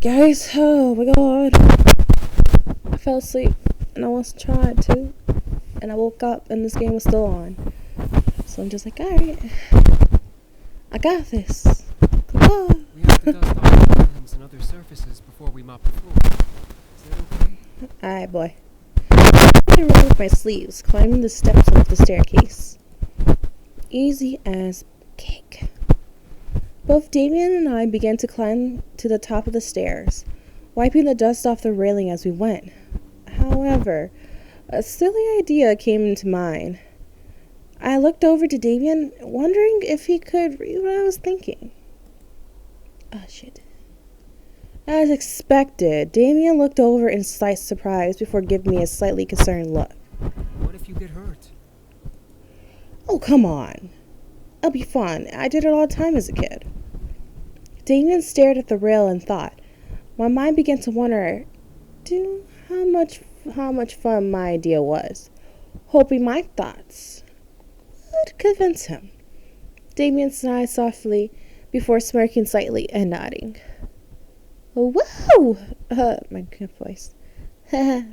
Guys, oh my god. I fell asleep and I was trying to. And I woke up and this game was still on. So I'm just like, alright. I got this. Goodbye. We have to dust off the islands and other surfaces before we mop the floor. Is that okay? Alright, boy. I remove my sleeves, climbing the steps of the staircase. Easy as cake. Both Damien and I began to climb to the top of the stairs, wiping the dust off the railing as we went. However, a silly idea came into mind. I looked over to Damien, wondering if he could read what I was thinking. Oh, shit. As expected, Damien looked over in slight surprise before giving me a slightly concerned look. What if you get hurt? Oh, come on. It'll be fun. I did it all the time as a kid. Damien stared at the rail and thought. My mind began to wonder how much fun my idea was, hoping my thoughts would convince him. Damien sighed softly before smirking slightly and nodding. Whoa! My good voice. I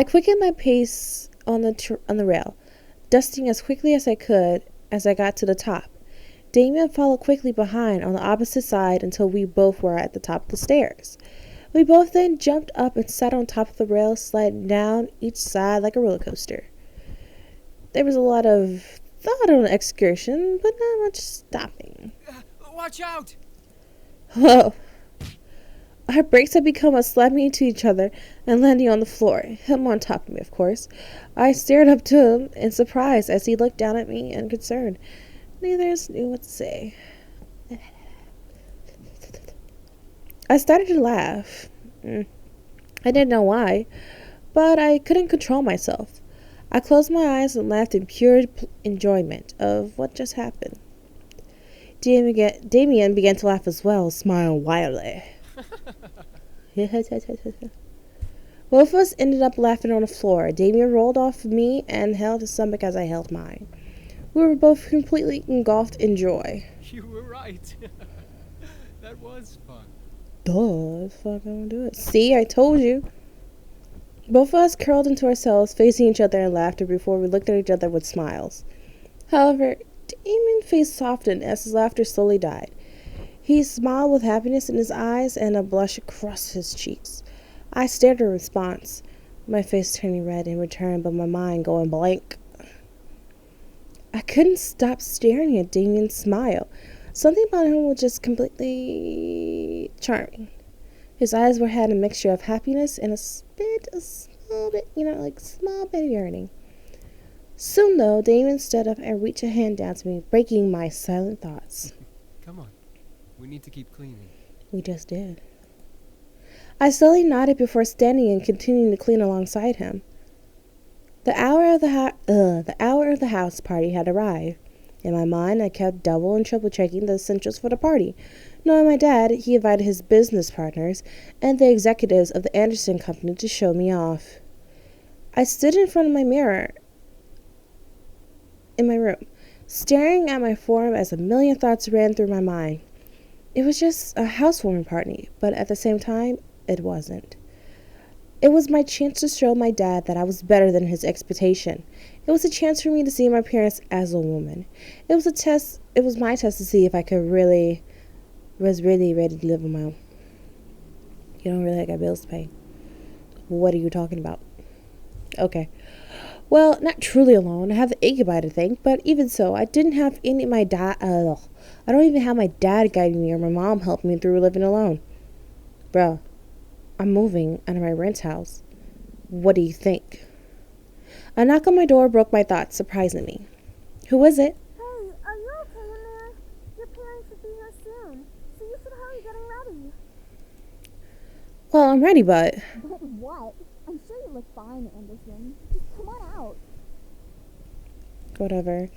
quickened my pace on the rail, dusting as quickly as I could as I got to the top. Damien followed quickly behind on the opposite side until we both were at the top of the stairs. We both then jumped up and sat on top of the rail, sliding down each side like a roller coaster. There was a lot of thought on the excursion, but not much stopping. Watch out! Whoa. Our brakes had become a slamming into each other and landing on the floor, him on top of me, of course. I stared up to him in surprise as he looked down at me and concerned. Neither of us knew what to say. I started to laugh. I didn't know why, but I couldn't control myself. I closed my eyes and laughed in pure enjoyment of what just happened. Damien began to laugh as well, smiling wildly. Both of us ended up laughing on the floor. Damien rolled off of me and held his stomach as I held mine. We were both completely engulfed in joy. You were right. That was fun. Duh, fuck, I don't do it. See, I told you. Both of us curled into ourselves, facing each other in laughter before we looked at each other with smiles. However, Damien's face softened as his laughter slowly died. He smiled with happiness in his eyes and a blush across his cheeks. I stared in response, my face turning red in return, but my mind going blank. I couldn't stop staring at Damien's smile. Something about him was just completely charming. His eyes had a mixture of happiness and a small bit of yearning. Soon, though, Damien stood up and reached a hand down to me, breaking my silent thoughts. Come on. We need to keep cleaning. We just did. I slowly nodded before standing and continuing to clean alongside him. The hour of the house party had arrived. In my mind, I kept double and triple checking the essentials for the party. Knowing my dad, he invited his business partners and the executives of the Anderson Company to show me off. I stood in front of my mirror in my room, staring at my form as a million thoughts ran through my mind. It was just a housewarming party, but at the same time, it wasn't. It was my chance to show my dad that I was better than his expectation. It was a chance for me to see my parents as a woman. It was my test to see if I was really ready to live on my own. You don't really got bills to pay. What are you talking about? Okay. Well, not truly alone. I have the Ichabod to thank, but even so, I didn't have any of my dad. I don't even have my dad guiding me or my mom helping me through living alone. Bruh, I'm moving out of my rent house. What do you think? A knock on my door broke my thoughts, surprising me. Who was it? Hey, are you okay in there? Your parents should be here soon, so you should hurry getting ready. Well, I'm ready, but... But what? I'm sure you look fine, Anderson. Just come on out. Whatever.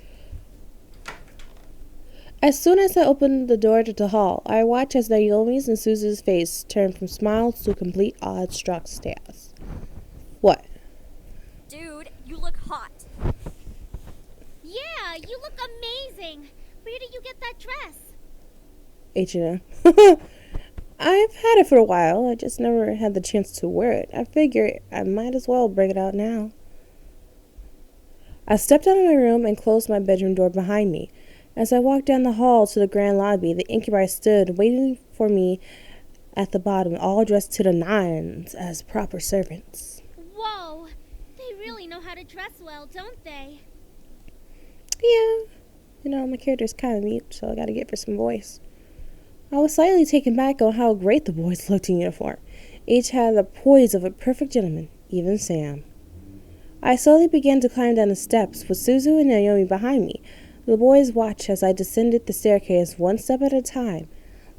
As soon as I opened the door to the hall, I watched as Naomi's and Susan's face turned from smiles to complete awe-struck stares. What? Dude, you look hot. Yeah, you look amazing. Where did you get that dress? H&M. I've had it for a while. I just never had the chance to wear it. I figure I might as well bring it out now. I stepped out of my room and closed my bedroom door behind me. As I walked down the hall to the grand lobby, the incubi stood waiting for me at the bottom, all dressed to the nines as proper servants. Whoa! They really know how to dress well, don't they? Yeah, my character's kind of mute, so I gotta get for some voice. I was slightly taken back on how great the boys looked in uniform. Each had the poise of a perfect gentleman, even Sam. I slowly began to climb down the steps, with Suzu and Naomi behind me. The boys watched as I descended the staircase one step at a time,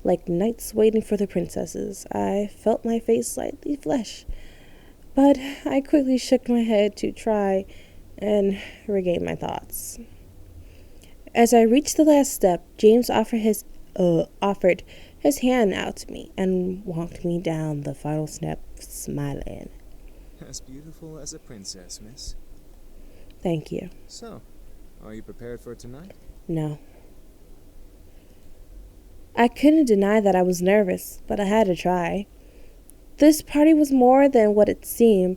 like knights waiting for the princesses. I felt my face slightly flush, but I quickly shook my head to try and regain my thoughts. As I reached the last step, James offered his hand out to me and walked me down the final step, smiling. As beautiful as a princess, miss. Thank you. So, are you prepared for tonight? No. I couldn't deny that I was nervous, but I had to try. This party was more than what it seemed,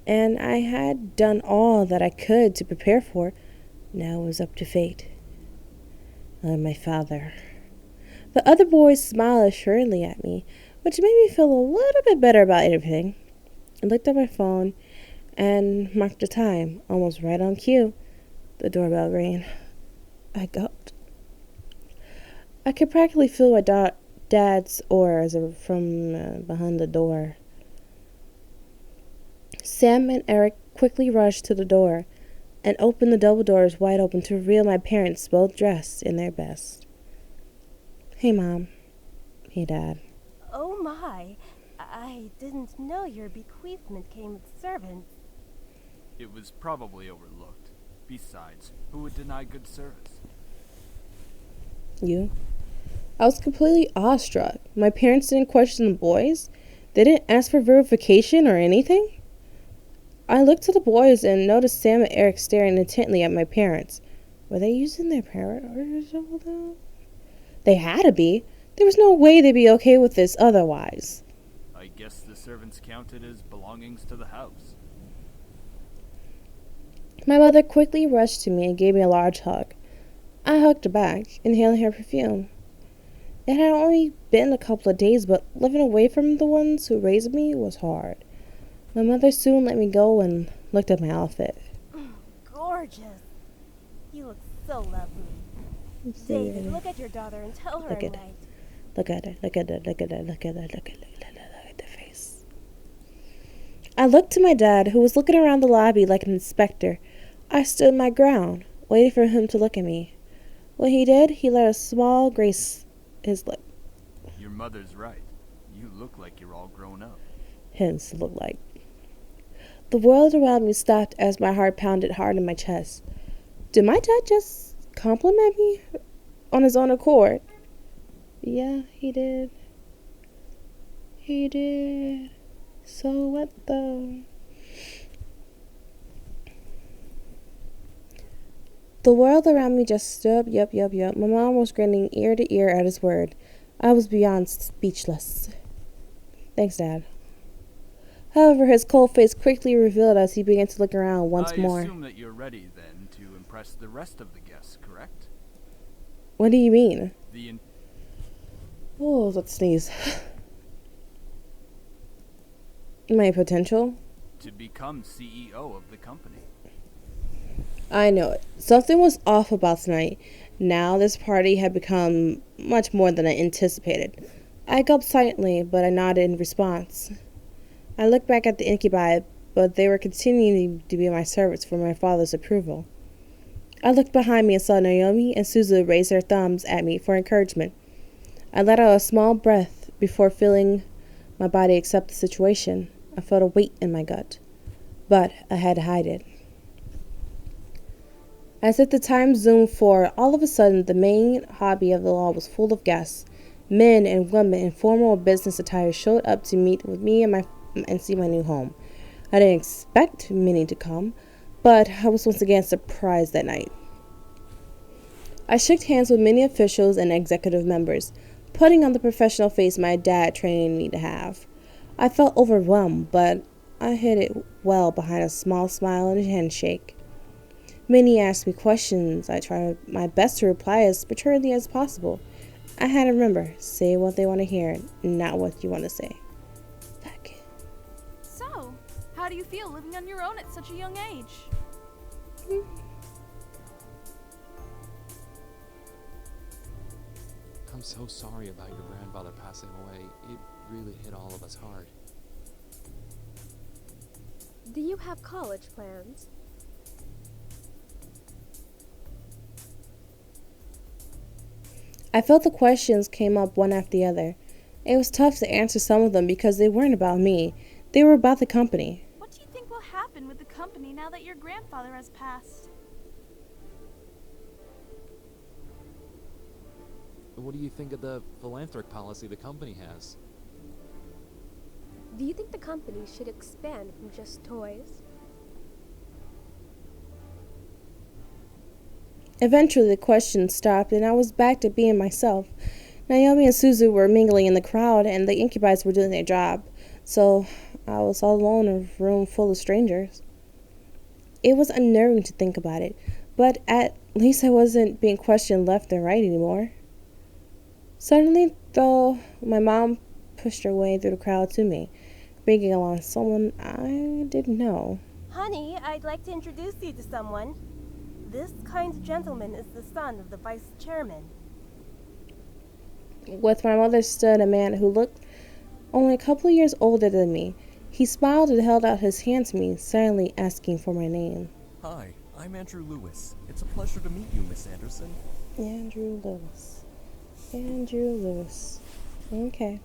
and I had done all that I could to prepare for. Now it was up to fate. And my father. The other boys smiled assuredly at me, which made me feel a little bit better about everything. I looked at my phone and marked the time, almost right on cue. The doorbell rang. I gulped. I could practically feel my dad's aura from behind the door. Sam and Eric quickly rushed to the door and opened the double doors wide open to reveal my parents, both dressed in their best. Hey, Mom. Hey, Dad. Oh my, I didn't know your bequeathment came with servants. It was probably overlooked. Besides, who would deny good service? You? I was completely awestruck. My parents didn't question the boys. They didn't ask for verification or anything. I looked to the boys and noticed Sam and Eric staring intently at my parents. Were they using their powers over them? They had to be. There was no way they'd be okay with this otherwise. I guess the servants counted as belongings to the house. My mother quickly rushed to me and gave me a large hug. I hugged her back, inhaling her perfume. It had only been a couple of days, but living away from the ones who raised me was hard. My mother soon let me go and looked at my outfit. Gorgeous. You look so lovely. David, look at your daughter and tell her Look I'm at her. right. Look at her, look at her, look at her, look at her, look at the face. I looked to my dad, who was looking around the lobby like an inspector. I stood my ground, waiting for him to look at me. When he did, he let a smile grace his lip. Your mother's right. You look like you're all grown up. Hence looked like. The world around me stopped as my heart pounded hard in my chest. Did my dad just compliment me on his own accord? Yeah, he did. He did. So what though? The world around me just stood up. Yup. My mom was grinning ear to ear at his word. I was beyond speechless. Thanks, Dad. However, his cold face quickly revealed as he began to look around once more. I assume that you're ready, then, to impress the rest of the guests, correct? What do you mean? The Oh, let's sneeze. My potential? to become CEO of the company. I know it. Something was off about tonight. Now this party had become much more than I anticipated. I gulped silently, but I nodded in response. I looked back at the incubi, but they were continuing to be my servants for my father's approval. I looked behind me and saw Naomi and Suzu raise their thumbs at me for encouragement. I let out a small breath before feeling my body accept the situation. I felt a weight in my gut, but I had to hide it. As if the time zoomed forward, all of a sudden the main hobby of the law was full of guests. Men and women in formal business attire showed up to meet with me and see my new home. I didn't expect many to come, but I was once again surprised that night. I shook hands with many officials and executive members. putting on the professional face my dad trained me to have. I felt overwhelmed, but I hid it well behind a small smile and a handshake. Many asked me questions. I tried my best to reply as maturely as possible. I had to remember, say what they want to hear, not what you want to say. Fuck. So, how do you feel living on your own at such a young age? I'm so sorry about your grandfather passing away. It really hit all of us hard. Do you have college plans? I felt the questions came up one after the other. It was tough to answer some of them because they weren't about me. They were about the company. What do you think will happen with the company now that your grandfather has passed? What do you think of the philanthropic policy the company has? Do you think the company should expand from just toys? Eventually the questions stopped and I was back to being myself. Naomi and Suzu were mingling in the crowd and the incubators were doing their job, so I was all alone in a room full of strangers. It was unnerving to think about it, but at least I wasn't being questioned left and right anymore. Suddenly, though, my mom pushed her way through the crowd to me, bringing along someone I didn't know. Honey, I'd like to introduce you to someone. This kind gentleman is the son of the vice chairman. With my mother stood a man who looked only a couple of years older than me. He smiled and held out his hand to me, silently asking for my name. Hi, I'm Andrew Lewis. It's a pleasure to meet you, Miss Anderson. Andrew Lewis. Andrew Lewis. Okay.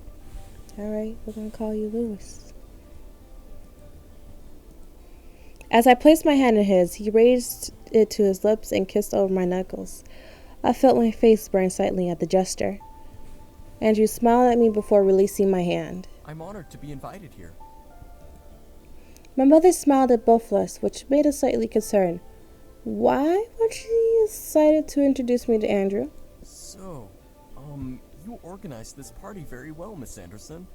Alright, we're gonna call you Lewis. As I placed my hand in his, he raised it to his lips and kissed over my knuckles. I felt my face burn slightly at the gesture. Andrew smiled at me before releasing my hand. I'm honored to be invited here. My mother smiled at both of us, which made us slightly concerned. Why was she excited to introduce me to Andrew? So, you organized this party very well, Miss Anderson.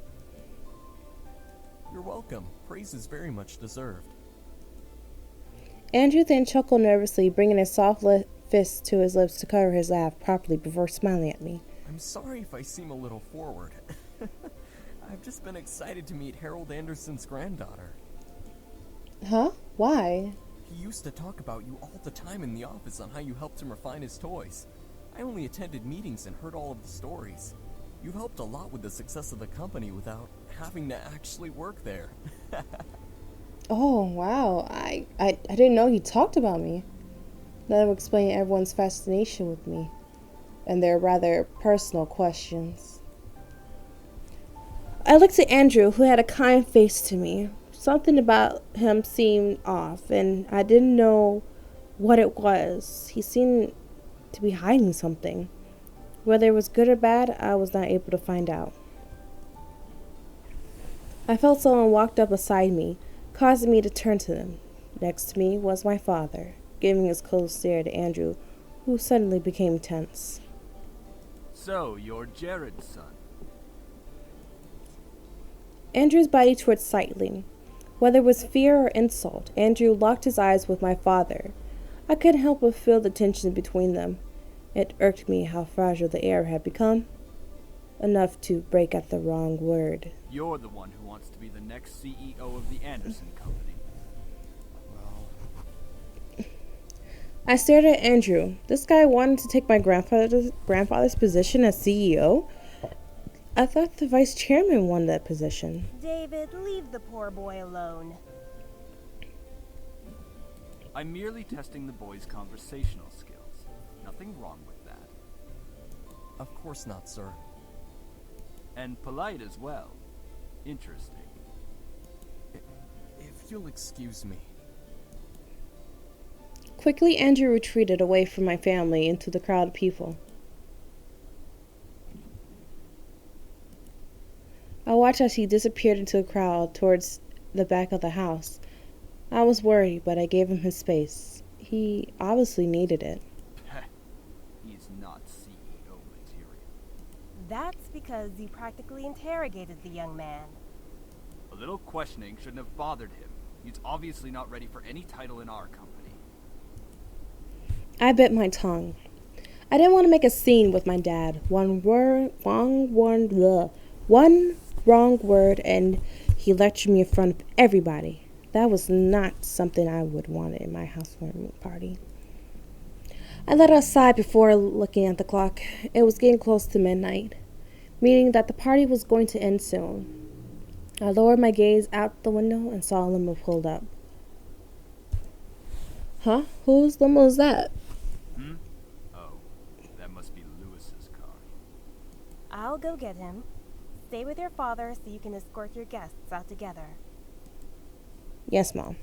You're welcome. Praise is very much deserved. Andrew then chuckled nervously, bringing his soft fist to his lips to cover his laugh properly before smiling at me. I'm sorry if I seem a little forward. I've just been excited to meet Harold Anderson's granddaughter. Huh? Why? He used to talk about you all the time in the office on how you helped him refine his toys. I only attended meetings and heard all of the stories. You helped a lot with the success of the company without having to actually work there. Oh, wow. I didn't know he talked about me. That would explain everyone's fascination with me and their rather personal questions. I looked at Andrew, who had a kind face to me. Something about him seemed off, and I didn't know what it was. He seemed to be hiding something. Whether it was good or bad, I was not able to find out. I felt someone walked up beside me, causing me to turn to them. Next to me was my father, giving his cold stare to Andrew, who suddenly became tense. So, you're Jared's son. Andrew's body twitched slightly. Whether it was fear or insult, Andrew locked his eyes with my father. I couldn't help but feel the tension between them. It irked me how fragile the air had become. Enough to break at the wrong word. You're the one who wants to be the next CEO of the Anderson Company. Well, I stared at Andrew. This guy wanted to take my grandfather's position as CEO? I thought the vice chairman won that position. David, leave the poor boy alone. I'm merely testing the boy's conversational skills. Nothing wrong with that. Of course not, sir. And polite as well. Interesting. If you'll excuse me. Quickly, Andrew retreated away from my family into the crowd of people. I watched as he disappeared into the crowd towards the back of the house. I was worried, but I gave him his space. He obviously needed it. He's not CEO material. That's because you practically interrogated the young man. A little questioning shouldn't have bothered him. He's obviously not ready for any title in our company. I bit my tongue. I didn't want to make a scene with my dad. One wrong word, and he lectured me in front of everybody. That was not something I would want in my housewarming party. I let out a sigh before looking at the clock. It was getting close to midnight, meaning that the party was going to end soon. I lowered my gaze out the window and saw a limo pulled up. Huh? Whose limo is that? Oh, that must be Lewis's car. I'll go get him. Stay with your father so you can escort your guests out together. Yes, Mom.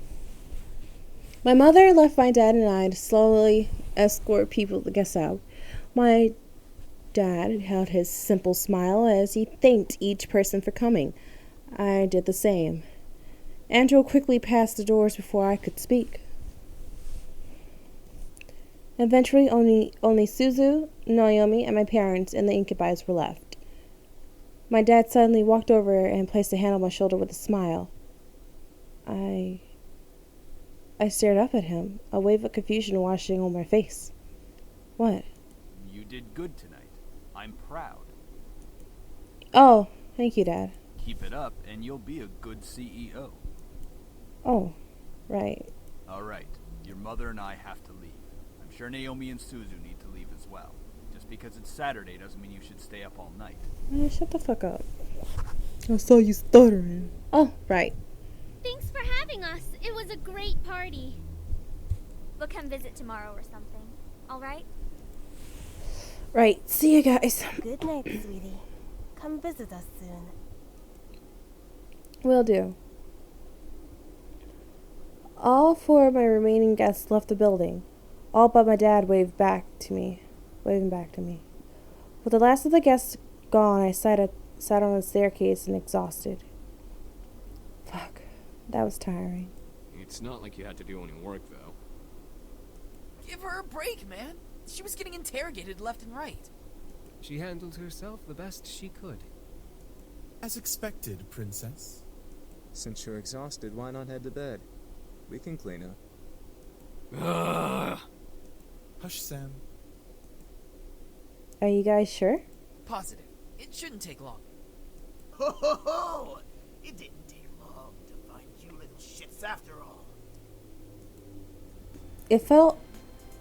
My mother left my dad and I to slowly escort people to guests out. My dad held his simple smile as he thanked each person for coming. I did the same. Andrew quickly passed the doors before I could speak. Eventually, only Suzu, Naomi, and my parents and the incubies were left. My dad suddenly walked over and placed a hand on my shoulder with a smile. I stared up at him, a wave of confusion washing over my face. What? You did good tonight. I'm proud. Oh, thank you, Dad. Keep it up and you'll be a good CEO. Oh, right. Alright, your mother and I have to leave. I'm sure Naomi and Suzu need to leave as well. Just because it's Saturday doesn't mean you should stay up all night. Shut the fuck up. I saw you stuttering. Oh, right. Thanks for having us. It was a great party. We'll come visit tomorrow or something. All right? Right. See you guys. Good night, sweetie. Come visit us soon. Will do. All four of my remaining guests left the building, all but my dad waving back to me. With the last of the guests gone, I sat on the staircase and exhausted. Fuck, that was tiring. It's not like you had to do any work, though. Give her a break, man. She was getting interrogated left and right. She handled herself the best she could. As expected, Princess. Since you're exhausted, why not head to bed? We can clean up. Ugh. Hush, Sam. Are you guys sure? Positive. It shouldn't take long. Ho ho ho! It didn't take long to find you little shits after all. I felt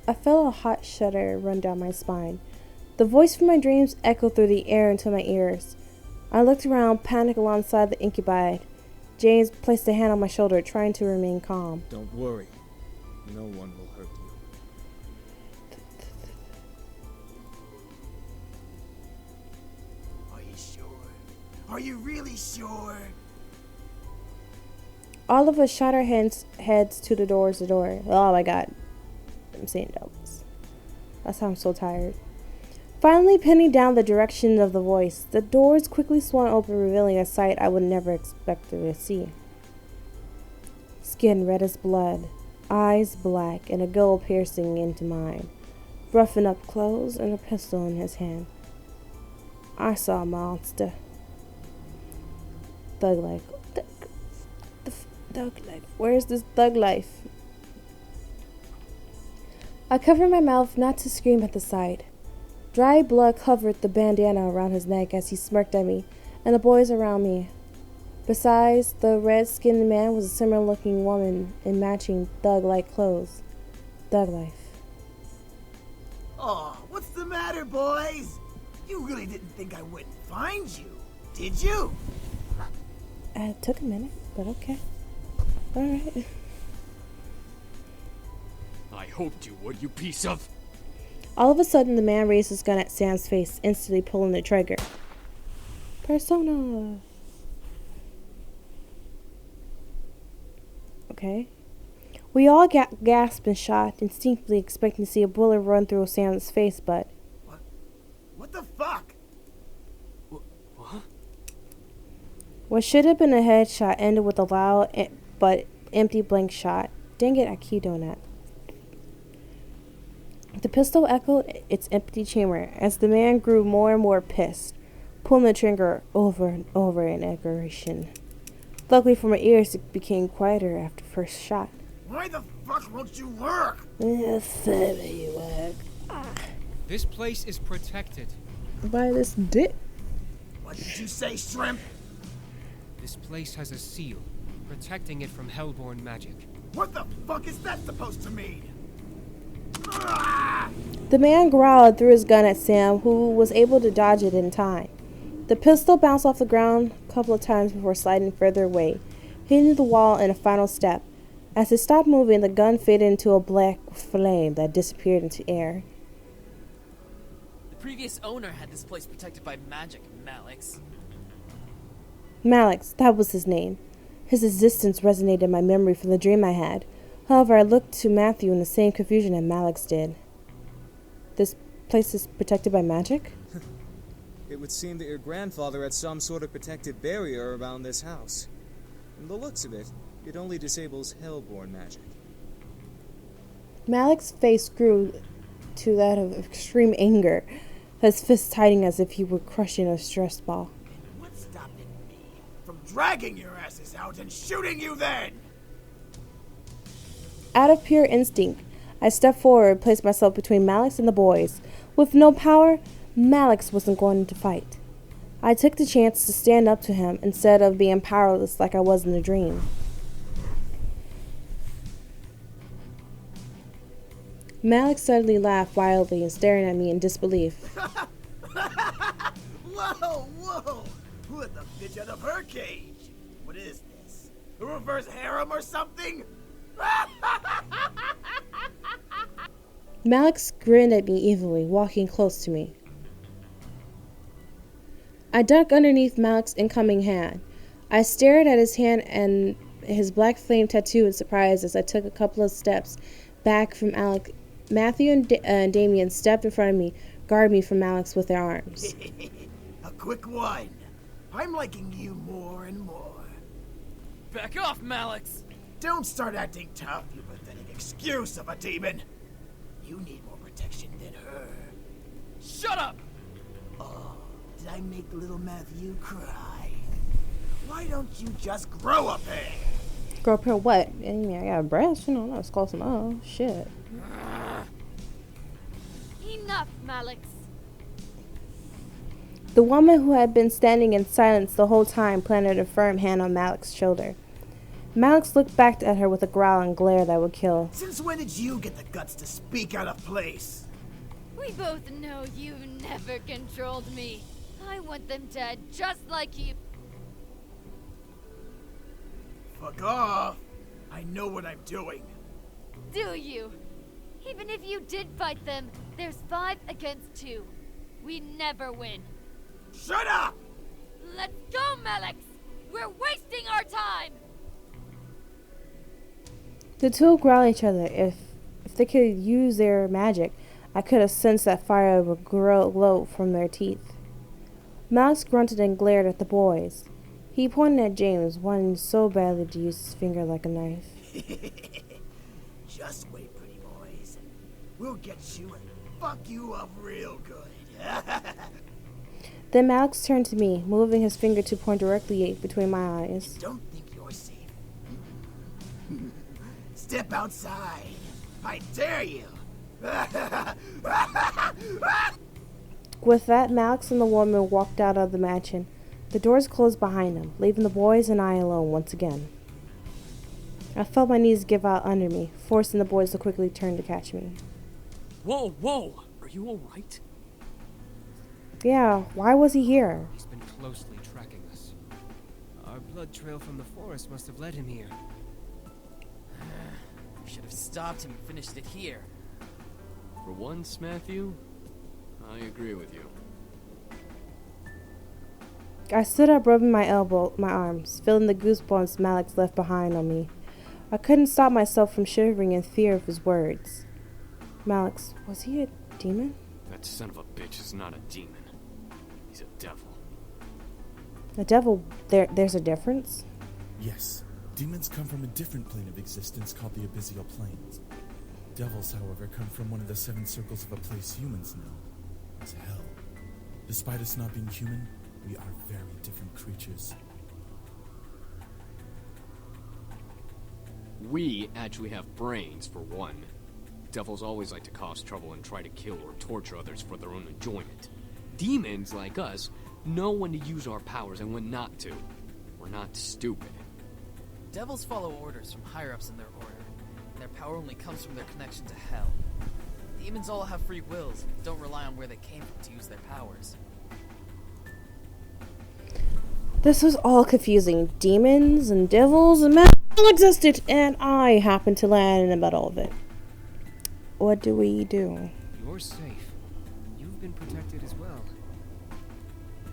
a hot shudder run down my spine. The voice from my dreams echoed through the air into my ears. I looked around, panic alongside the incubi. James placed a hand on my shoulder, trying to remain calm. Don't worry. No one will hurt you. Are you sure? Are you really sure? All of us shot our heads to the door. Oh my god. I'm seeing doubles. That's how I'm so tired. Finally pinning down the direction of the voice, the doors quickly swung open, revealing a sight I would never expect to see. Skin red as blood, eyes black, and a gold piercing into mine. Roughen up clothes and a pistol in his hand. I saw a monster. Thug life. Thug life. Where's this thug life? I covered my mouth not to scream at the sight. Dry blood covered the bandana around his neck as he smirked at me and the boys around me. Besides, the red-skinned man was a similar-looking woman in matching thug-like clothes. Thug life. Oh, what's the matter, boys? You really didn't think I wouldn't find you, did you? It took a minute, but okay. Alright. I hoped you would, you piece of... All of a sudden, the man raised his gun at Sam's face, instantly pulling the trigger. Persona! Okay. We all gasped and shot, instinctively expecting to see a bullet run through Sam's face, but... What the fuck? What? What should have been a headshot ended with a loud but empty blank shot. Dang it, I keep doing that. The pistol echoed its empty chamber as the man grew more and more pissed. pulling the trigger over and over in aggravation. Luckily for my ears, it became quieter after first shot. Why the fuck won't you work? This place is protected. By this dick. What did you say, Shrimp? This place has a seal, protecting it from hellborn magic. What the fuck is that supposed to mean? The man growled through his gun at Sam, who was able to dodge it in time. The pistol bounced off the ground a couple of times before sliding further away, hitting the wall in a final step. As it stopped moving, the gun faded into a black flame that disappeared into air. The previous owner had this place protected by magic, Malix. Malix, that was his name. His existence resonated in my memory from the dream I had. However, I looked to Matthew in the same confusion that Malix did. This place is protected by magic? It would seem that your grandfather had some sort of protective barrier around this house. From the looks of it, it only disables hellborn magic. Malix's face grew to that of extreme anger, his fists tightened as if he were crushing a stress ball. What's stopping me from dragging your asses out and shooting you then? Out of pure instinct, I stepped forward and placed myself between Malix and the boys. With no power, Malix wasn't going to fight. I took the chance to stand up to him instead of being powerless like I was in the dream. Malix suddenly laughed wildly and staring at me in disbelief. Whoa, whoa! Who let the bitch out of her cage? What is this? A reverse harem or something? Malix grinned at me evilly, walking close to me. I ducked underneath Malix's incoming hand. I stared at his hand and his black flame tattoo in surprise as I took a couple of steps back from Alex. Matthew and Damien stepped in front of me, guarded me from Malix with their arms. A quick one. I'm liking you more and more. Back off, Malix! Don't start acting tough, you pathetic excuse of a demon. You need more protection than her. Shut up! Oh, did I make little Matthew cry? Why don't you just grow up here? Grow up here what? I mean, I got a breast, you know, that was close enough. Shit. Enough, Malix. The woman who had been standing in silence the whole time planted a firm hand on Malix's shoulder. Malix looked back at her with a growl and glare that would kill. Since when did you get the guts to speak out of place? We both know you've never controlled me. I want them dead, just like you. Fuck off! I know what I'm doing. Do you? Even if you did fight them, there's 5 against 2. We never win. Shut up! Let's go, Malix! We're wasting our time! The two growled at each other. If they could use their magic, I could have sensed that fire would glow from their teeth. Malix grunted and glared at the boys. He pointed at James, wanting so badly to use his finger like a knife. Just wait, pretty boys. We'll get you and fuck you up real good. Then Malix turned to me, moving his finger to point directly between my eyes. Don't think you're safe. Step outside. I dare you. With that, Malix and the woman walked out of the mansion. The doors closed behind them, leaving the boys and I alone once again. I felt my knees give out under me, forcing the boys to quickly turn to catch me. Whoa, whoa! Are you alright? Yeah, why was he here? He's been closely tracking us. Our blood trail from the forest must have led him here. We should have stopped him and finished it here. For once, Matthew, I agree with you. I stood up, rubbing my arms, feeling the goosebumps Malix left behind on me. I couldn't stop myself from shivering in fear of his words. Malix, was he a demon? That son of a bitch is not a demon. He's a devil. A devil? There's a difference? Yes. Demons come from a different plane of existence called the Abyssal Planes. Devils, however, come from one of the 7 circles of a place humans know as hell. Despite us not being human, We are very different creatures. We actually have brains, for one. Devils always like to cause trouble and try to kill or torture others for their own enjoyment. Demons, like us, know when to use our powers and when not to. We're not stupid. Devils follow orders from higher-ups in their order. Their power only comes from their connection to hell. Demons all have free wills and don't rely on where they came from to use their powers. This was all confusing. Demons and devils and magic all existed, and I happened to land in the middle of it. What do we do? You're safe. You've been protected as well.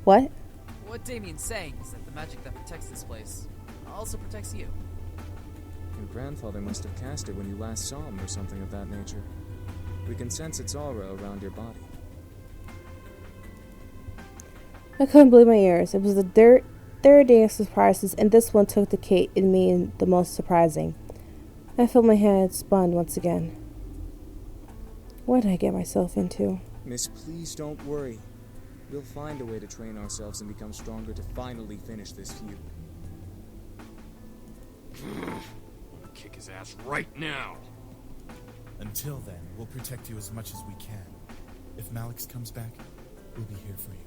What? What Damien's saying is that the magic that protects this place also protects you. Your grandfather must have cast it when you last saw him or something of that nature. We can sense its aura around your body. I couldn't believe my ears. It was the third day of surprises, and this one took the cake in me the most surprising. I felt my head spun once again. What did I get myself into? Miss, please don't worry. We'll find a way to train ourselves and become stronger to finally finish this feud. Kick his ass right now. Until then, we'll protect you as much as we can. If Malix comes back, we'll be here for you.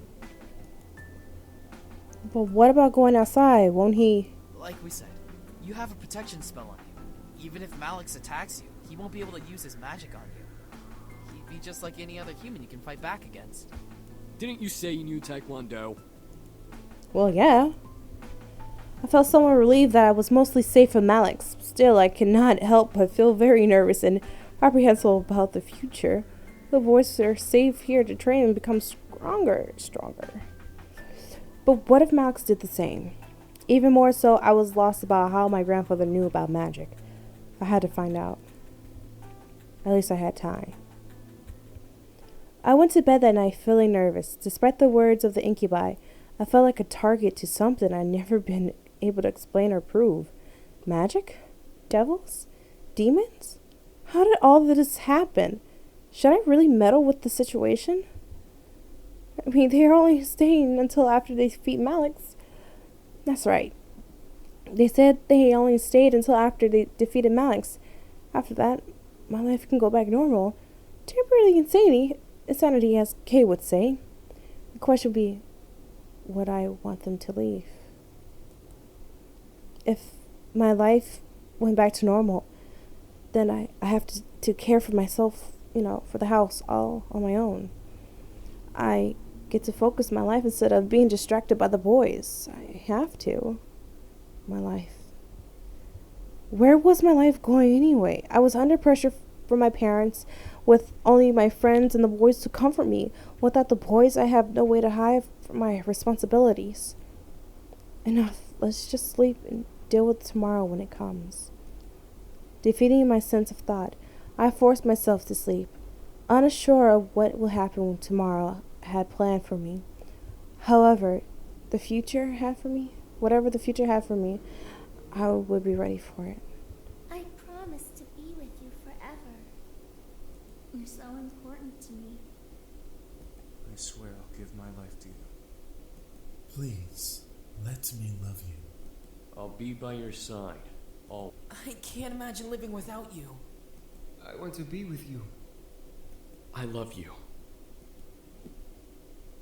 But what about going outside? Won't he? Like we said, you have a protection spell on you. Even if Malix attacks you, he won't be able to use his magic on you. He'd be just like any other human you can fight back against. Didn't you say you knew Taekwondo? Well, yeah. I felt somewhat relieved that I was mostly safe from Malix. Still, I cannot help but feel very nervous and apprehensive about the future. The boys are safe here to train and become stronger. But what if Malix did the same? Even more so, I was lost about how my grandfather knew about magic. I had to find out. At least I had time. I went to bed that night feeling nervous. Despite the words of the incubi, I felt like a target to something I'd never been able to explain or prove. Magic? Devils? Demons? How did all of this happen? Should I really meddle with the situation? I mean, they're only staying until after they defeat Malix. That's right. They said they only stayed until after they defeated Malix. After that, my life can go back normal. Temporarily insanity, as Kay would say. The question would be, would I want them to leave? If my life went back to normal, then I have to care for myself, for the house all on my own. I get to focus my life instead of being distracted by the boys. I have to. My life. Where was my life going anyway? I was under pressure from my parents, with only my friends and the boys to comfort me. Without the boys, I have no way to hide from my responsibilities. Enough. Let's just sleep and deal with tomorrow when it comes. Defeating my sense of thought, I forced myself to sleep, unsure of what will happen tomorrow had planned for me. However, whatever the future had for me, I would be ready for it. I promise to be with you forever. You're so important to me. I swear I'll give my life to you. Please, let me love you. I'll be by your side. I can't imagine living without you. I want to be with you. I love you.